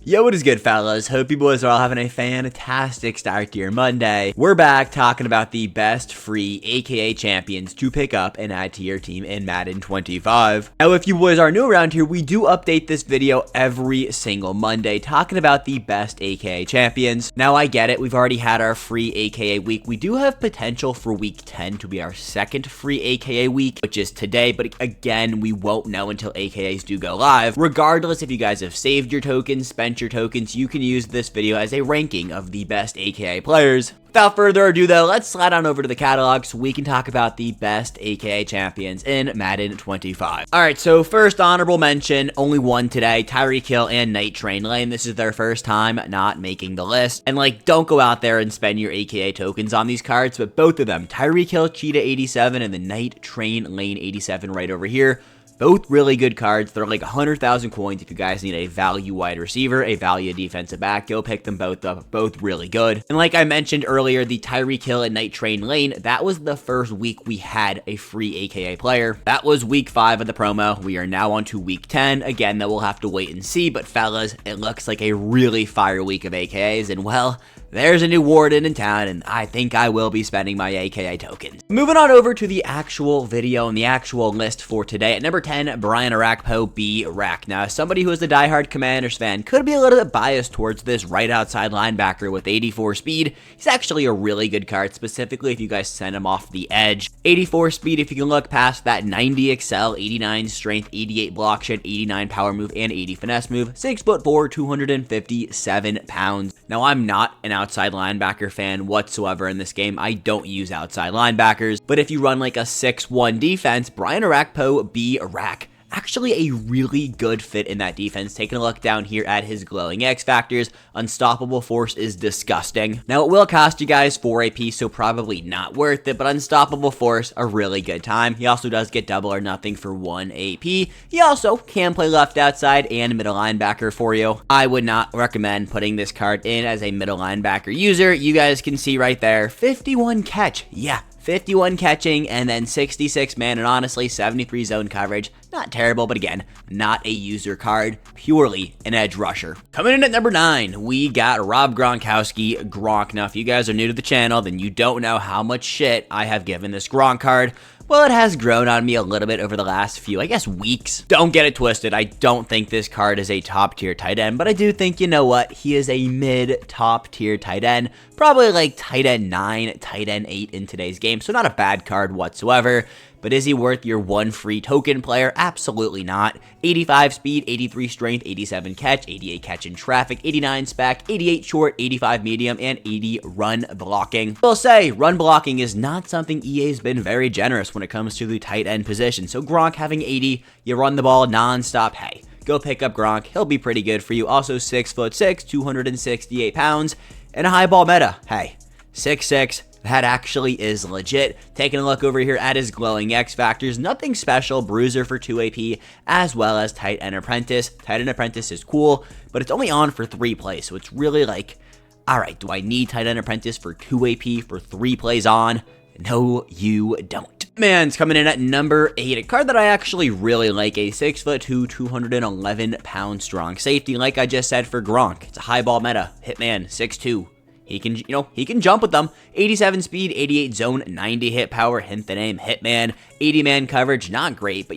Yo, what is good, fellas? Hope you boys are all having a fantastic start to your Monday. We're back talking about the best free AKA champions to pick up and add to your team in Madden 25. Now, if you boys are new around here, we do update this video every single Monday talking about the best AKA champions. Now, I get it. We've already had our free AKA week. We do have potential for week 10 to be our second free AKA week, which is today. But again, we won't know until AKAs do go live. Regardless if you guys have saved your tokens, spent your tokens, you can use this video as a ranking of the best AKA players. Without further ado though, let's slide on over to the catalog so we can talk about the best AKA champions in Madden 25. Alright, so first honorable mention, only one today, Tyreek Hill and Night Train Lane. This is their first time not making the list. And don't go out there and spend your AKA tokens on these cards, but both of them, Tyreek Hill Cheetah 87 and the Night Train Lane 87 right over here, both really good cards. They're like 100,000 coins if you guys need a value wide receiver, a value defensive back. Go pick them both up. Both really good. And like I mentioned earlier, the Tyreek Hill and Night Train Lane, that was the first week we had a free AKA player. That was week 5 of the promo. We are now on to week 10. Again, that we'll have to wait and see. But fellas, it looks like a really fire week of AKAs. And well, there's a new warden in town, and I think I will be spending my AKA tokens. Moving on over to the actual video and the actual list for today. At number 10, Brian Orakpo B. Rack. Now, as somebody who is a diehard Commanders fan, could be a little bit biased towards this right outside linebacker with 84 speed. He's actually a really good card, specifically if you guys send him off the edge. 84 speed, if you can look past that, 90 excel, 89 strength, 88 block shed, 89 power move, and 80 finesse move. 6'4", 257 pounds. Now, I'm not an outside linebacker fan whatsoever in this game. I don't use outside linebackers, but if you run like a 6-1 defense, Brian Orakpo B. Rack, actually a really good fit in that defense. Taking a look down here at his glowing X factors, unstoppable force is disgusting. Now, it will cost you guys 4 AP, so probably not worth it, but unstoppable force, a really good time. He also does get double or nothing for 1 AP. He also can play left outside and middle linebacker for you. I would not recommend putting this card in as a middle linebacker user. You guys can see right there, 51 catch. Yeah, 51 catching, and then 66 man, and honestly, 73 zone coverage. Not terrible, but again, not a user card, purely an edge rusher. Coming in at number 9, we got Rob Gronkowski, Gronk. Now, if you guys are new to the channel, then you don't know how much shit I have given this Gronk card. Well, it has grown on me a little bit over the last few, I guess, weeks. Don't get it twisted. I don't think this card is a top-tier tight end, but I do think, you know what, he is a mid-top-tier tight end. Probably like tight end 9, tight end 8 in today's game, so not a bad card whatsoever. But is he worth your one free token player? Absolutely not. 85 speed, 83 strength, 87 catch, 88 catch in traffic, 89 spec, 88 short, 85 medium, and 80 run blocking. I'll say, run blocking is not something EA's been very generous when it comes to the tight end position. So Gronk having 80, you run the ball non-stop, hey, go pick up Gronk. He'll be pretty good for you. Also 6'6", 268 pounds, and a high ball meta. Hey, 6'6". That actually is legit. Taking a look over here at his glowing X factors, nothing special, bruiser for 2 AP, as well as tight end apprentice. Tight end apprentice is cool, but it's only on for 3 plays, so it's really like, alright, do I need tight end apprentice for 2 AP for 3 plays on? No, you don't. Man's coming in at number 8, a card that I actually really like, a 6'2", 211 pound strong safety, like I just said for Gronk. It's a high ball meta, Hitman, 6'2". He can, he can jump with them. 87 speed, 88 zone, 90 hit power, hint the name, Hitman. 80 man coverage, not great, but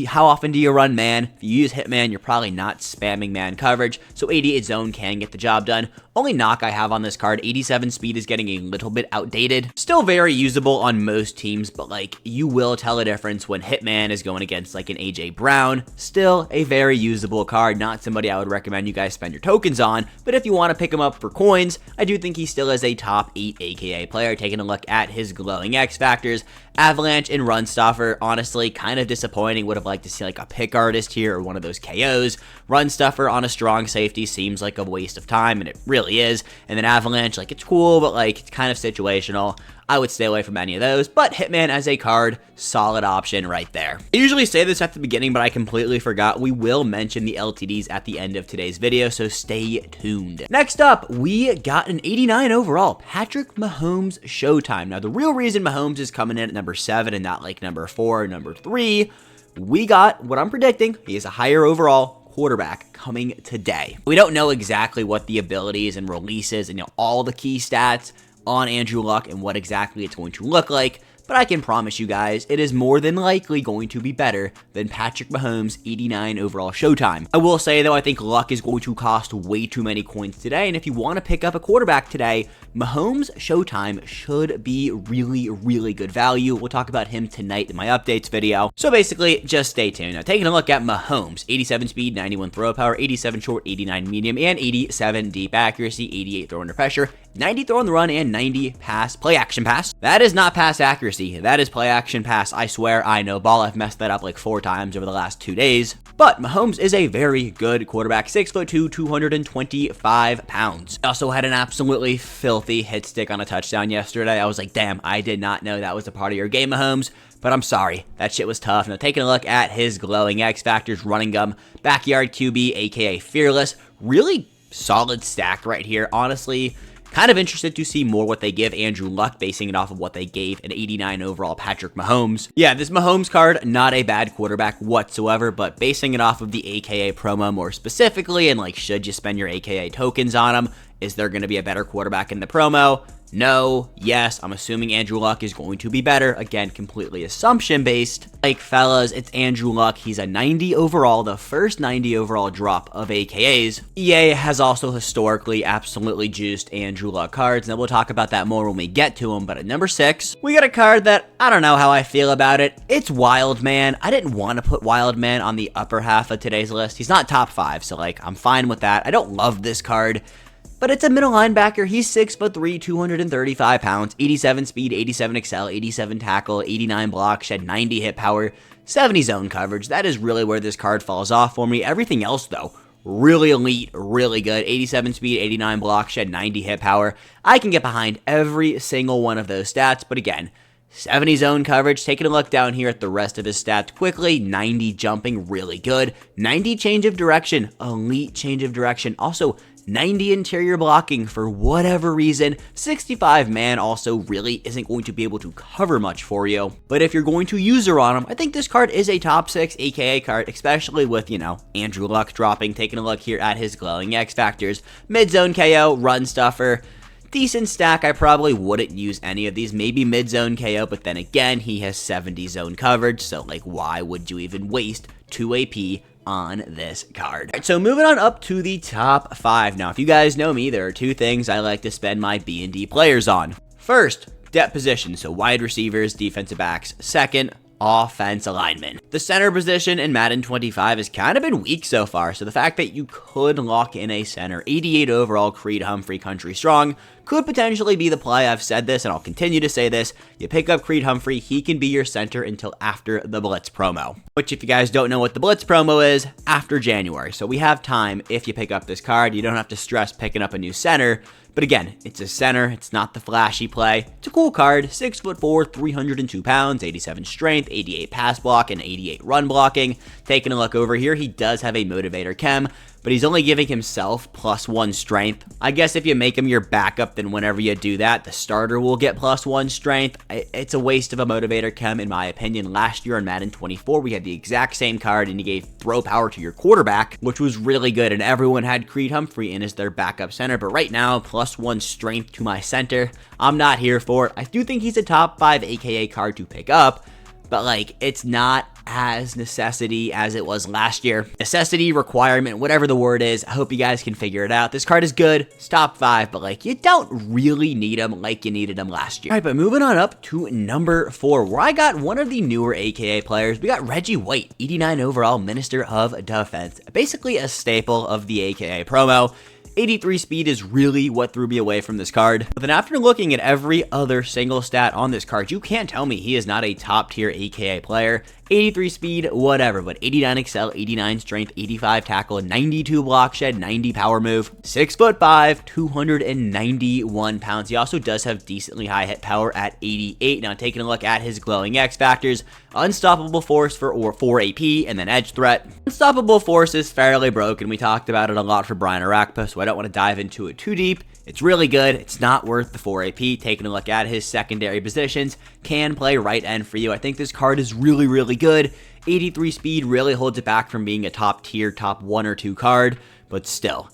how often do you run man? If you use Hitman, you're probably not spamming man coverage, so 88 zone can get the job done. Only knock I have on this card, 87 speed is getting a little bit outdated. Still very usable on most teams, but you will tell a difference when Hitman is going against an AJ Brown. Still a very usable card, not somebody I would recommend you guys spend your tokens on, but if you want to pick him up for coins, I do think he still is a top 8 AKA player. Taking a look at his glowing X factors, Avalanche and Run Stuffer, honestly, kind of disappointing. Would have liked to see a pick artist here or one of those KOs. Run Stuffer on a strong safety seems like a waste of time, and it really is. And then Avalanche, it's cool, but it's kind of situational. I would stay away from any of those, but Hitman as a card, solid option right there. I usually say this at the beginning, but I completely forgot. We will mention the LTDs at the end of today's video, so stay tuned. Next up, we got an 89 overall, Patrick Mahomes Showtime. Now, the real reason Mahomes is coming in at number 7 and not number 4 or number 3, we got what I'm predicting. He is a higher overall quarterback coming today. We don't know exactly what the abilities and releases and all the key stats on Andrew Luck and what exactly it's going to look like, but I can promise you guys, it is more than likely going to be better than Patrick Mahomes' 89 overall showtime. I will say, though, I think Luck is going to cost way too many coins today, and if you want to pick up a quarterback today, Mahomes' showtime should be really, really good value. We'll talk about him tonight in my updates video, so basically, just stay tuned. Now, taking a look at Mahomes, 87 speed, 91 throw power, 87 short, 89 medium, and 87 deep accuracy, 88 throw under pressure, 90 throw on the run, and 90 pass play action pass. That is not pass accuracy. That is play action pass. I swear, I know ball. I've messed that up like 4 times over the last 2 days. But Mahomes is a very good quarterback. 6'2", 225 pounds. Also had an absolutely filthy hit stick on a touchdown yesterday. I was like, damn, I did not know that was a part of your game, Mahomes. But I'm sorry, that shit was tough. Now, taking a look at his glowing X Factors, running gum, backyard QB, aka Fearless. Really solid stack right here, honestly. Kind of interested to see more what they give Andrew Luck, basing it off of what they gave an 89 overall Patrick Mahomes. Yeah, this Mahomes card, not a bad quarterback whatsoever, but basing it off of the AKA promo more specifically, and like, should you spend your AKA tokens on him? Is there going to be a better quarterback in the promo? No, yes, I'm assuming Andrew Luck is going to be better. Again, completely assumption-based. Like, fellas, it's Andrew Luck. He's a 90 overall, the first 90 overall drop of AKAs. EA has also historically absolutely juiced Andrew Luck cards, and we'll talk about that more when we get to him. But at number 6, we got a card that I don't know how I feel about it. It's Wildman. I didn't want to put Wildman on the upper half of today's list. He's not top 5, so like, I'm fine with that. I don't love this card, but it's a middle linebacker. He's 6'3", 235 pounds, 87 speed, 87 excel, 87 tackle, 89 block, shed 90 hit power, 70 zone coverage. That is really where this card falls off for me. Everything else, though, really elite, really good. 87 speed, 89 block, shed 90 hit power. I can get behind every single one of those stats, but again, 70 zone coverage. Taking a look down here at the rest of his stats quickly. 90 jumping, really good. 90 change of direction, elite change of direction. Also, 90 interior blocking for whatever reason. 65 man also really isn't going to be able to cover much for you. But if you're going to use her on him, I think this card is a top 6 AKA card, especially with, Andrew Luck dropping. Taking a look here at his glowing X Factors. Mid-zone KO, run stuffer. Decent stack. I probably wouldn't use any of these. Maybe mid-zone KO, but then again, he has 70 zone coverage. So, like, why would you even waste 2 AP on this card? All right, so moving on up to the top 5. Now, if you guys know me, there are 2 things I like to spend my B&D players on. First, depth position, so wide receivers, defensive backs. Second, offense alignment. The center position in Madden 25 has kind of been weak so far, so the fact that you could lock in a center, 88 overall Creed Humphrey country strong, could potentially be the play. I've said this and I'll continue to say this. You pick up Creed Humphrey, he can be your center until after the Blitz promo. Which, if you guys don't know what the Blitz promo is, after January. So we have time if you pick up this card. You don't have to stress picking up a new center. But again, it's a center. It's not the flashy play. It's a cool card. 6'4", 302 pounds, 87 strength, 88 pass block, and 88 run blocking. Taking a look over here, he does have a motivator chem, but he's only giving himself +1 strength. I guess if you make him your backup, then whenever you do that, the starter will get +1 strength. It's a waste of a motivator chem, in my opinion. Last year in Madden 24, we had the exact same card, and you gave throw power to your quarterback, which was really good, and everyone had Creed Humphrey in as their backup center. But right now, +1 strength to my center, I'm not here for it. I do think he's a top 5 AKA card to pick up, but like, it's not as necessity as it was last year. Necessity, requirement, whatever the word is, I hope you guys can figure it out. This card is good, it's top 5, but like, you don't really need him like you needed him last year. All right, but moving on up to number 4, where I got one of the newer AKA players. We got Reggie White, 89 overall Minister of Defense, basically a staple of the AKA promo. 83 speed is really what threw me away from this card. But then after looking at every other single stat on this card, you can't tell me he is not a top tier AKA player. 83 speed, whatever, but 89 excel, 89 strength, 85 tackle, 92 block shed, 90 power move, 6'5", 291 pounds. He also does have decently high hit power at 88. Now taking a look at his glowing X Factors, unstoppable force for 4 AP, and then edge threat. Unstoppable force is fairly broken. We talked about it a lot for Brian Orakpo, so I don't want to dive into it too deep. It's really good. It's not worth the 4 AP. Taking a look at his secondary positions, can play right end for you. I think this card is really, really good. 83 speed really holds it back from being a top tier, top 1 or 2 card, but still,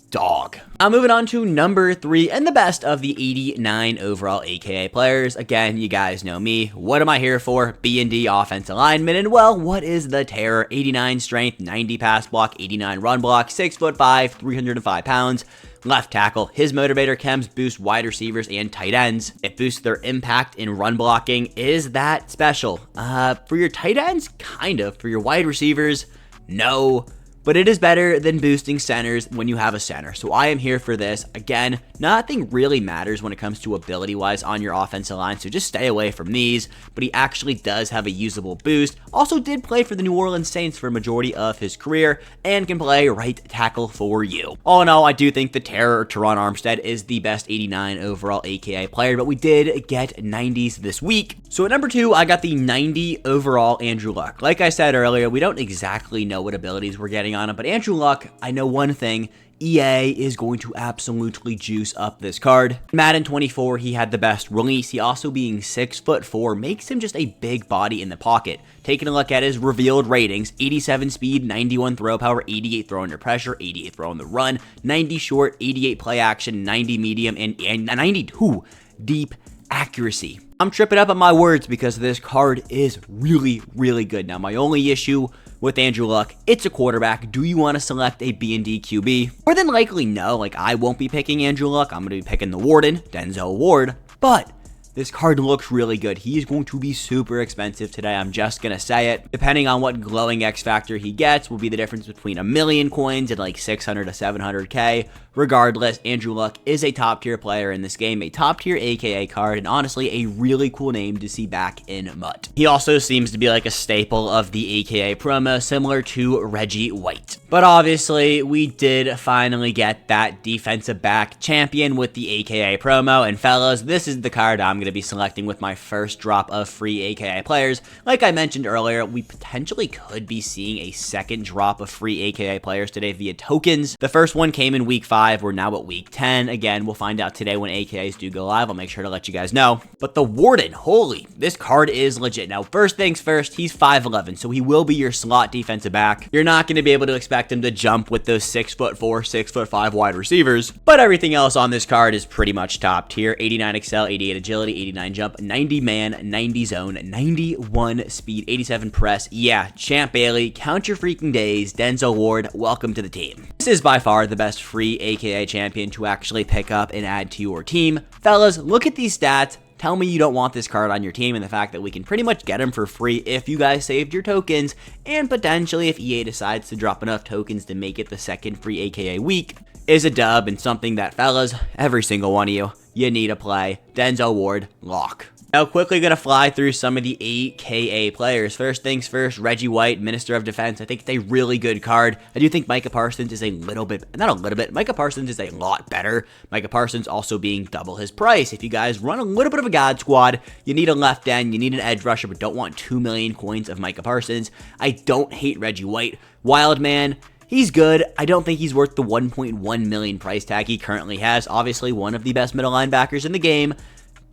dog. I'm moving on to number 3 and the best of the 89 overall AKA players. Again, you guys know me. What am I here for? B&D offensive lineman. And well, what is the terror? 89 strength, 90 pass block, 89 run block, 6'5", 305 pounds. Left tackle. His motivator chems boost wide receivers and tight ends. It boosts their impact in run blocking. Is that special? For your tight ends, kind of. For your wide receivers, no. But it is better than boosting centers when you have a center. So I am here for this. Again, nothing really matters when it comes to ability-wise on your offensive line, so just stay away from these. But he actually does have a usable boost. Also did play for the New Orleans Saints for a majority of his career and can play right tackle for you. All in all, I do think the Terror Terron Armstead is the best 89 overall AKA player, but we did get 90s this week. So at number 2, I got the 90 overall Andrew Luck. Like I said earlier, we don't exactly know what abilities we're getting on him, but Andrew Luck, I know one thing, EA is going to absolutely juice up this card. Madden 24, he had the best release. He also being 6'4" makes him just a big body in the pocket. Taking a look at his revealed ratings, 87 speed, 91 throw power, 88 throw under pressure, 88 throw on the run, 90 short, 88 play action, 90 medium, and 92 deep accuracy. I'm tripping up on my words because this card is really, really good. Now, my only issue with Andrew Luck, it's a quarterback. Do you want to select a B&D QB? More than likely, no. Like, I won't be picking Andrew Luck. I'm going to be picking the Warden, Denzel Ward. But this card looks really good. He is going to be super expensive today. I'm just going to say it. Depending on what glowing X factor he gets will be the difference between 1,000,000 coins and like 600 to 700K. Regardless, Andrew Luck is a top tier player in this game, a top tier AKA card, and honestly, a really cool name to see back in MUT. He also seems to be like a staple of the AKA promo, similar to Reggie White. But obviously, we did finally get that defensive back champion with the AKA promo, and fellas, this is the card I'm going to be selecting with my first drop of free AKA players. Like I mentioned earlier, we potentially could be seeing a second drop of free AKA players today via tokens. The first one came in week 5. We're now at week 10. Again, we'll find out today when AKAs do go live. I'll make sure to let you guys know. But the Warden, holy, this card is legit. Now, first things first, he's 5'11", so he will be your slot defensive back. You're not going to be able to expect him to jump with those 6'4", 6'5" wide receivers. But everything else on this card is pretty much top tier. 89 excel, 88 agility, 89 jump, 90 man, 90 zone, 91 speed, 87 press. Yeah, Champ Bailey, count your freaking days. Denzel Ward, welcome to the team. This is by far the best free AKA champion to actually pick up and add to your team. Fellas, look at these stats. Tell me you don't want this card on your team, and the fact that we can pretty much get him for free if you guys saved your tokens, and potentially if EA decides to drop enough tokens to make it the second free AKA week, is a dub and something that, fellas, every single one of you need to play. Denzel Ward, lock. Now, quickly going to fly through some of the AKA players. First things first, Reggie White, Minister of Defense. I think it's a really good card. I do think Micah Parsons is a little bit, not a little bit, Micah Parsons is a lot better. Micah Parsons also being double his price. If you guys run a little bit of a God squad, you need a left end, you need an edge rusher, but don't want 2 million coins of Micah Parsons. I don't hate Reggie White. Wildman, he's good. I don't think he's worth the 1.1 million price tag he currently has. Obviously, one of the best middle linebackers in the game,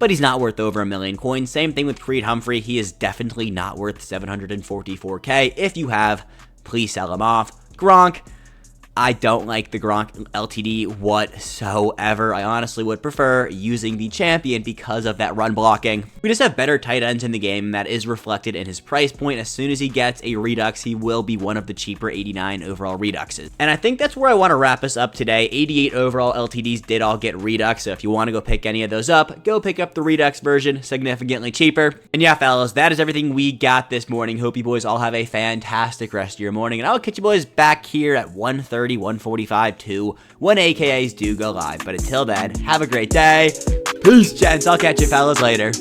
but he's not worth over 1 million coins. Same thing with Creed Humphrey. He is definitely not worth 744K. If you have, please sell him off. Gronk, I don't like the Gronk LTD whatsoever. I honestly would prefer using the champion because of that run blocking. We just have better tight ends in the game, and that is reflected in his price point. As soon as he gets a redux, he will be one of the cheaper 89 overall reduxes. And I think that's where I want to wrap us up today. 88 overall LTDs did all get redux, so if you want to go pick any of those up, go pick up the redux version, significantly cheaper. And yeah, fellas, that is everything we got this morning. Hope you boys all have a fantastic rest of your morning, and I'll catch you boys back here at 1:30, 1:45 to when AKAs do go live. But until then, have a great day. Peace, gents. I'll catch you fellas later.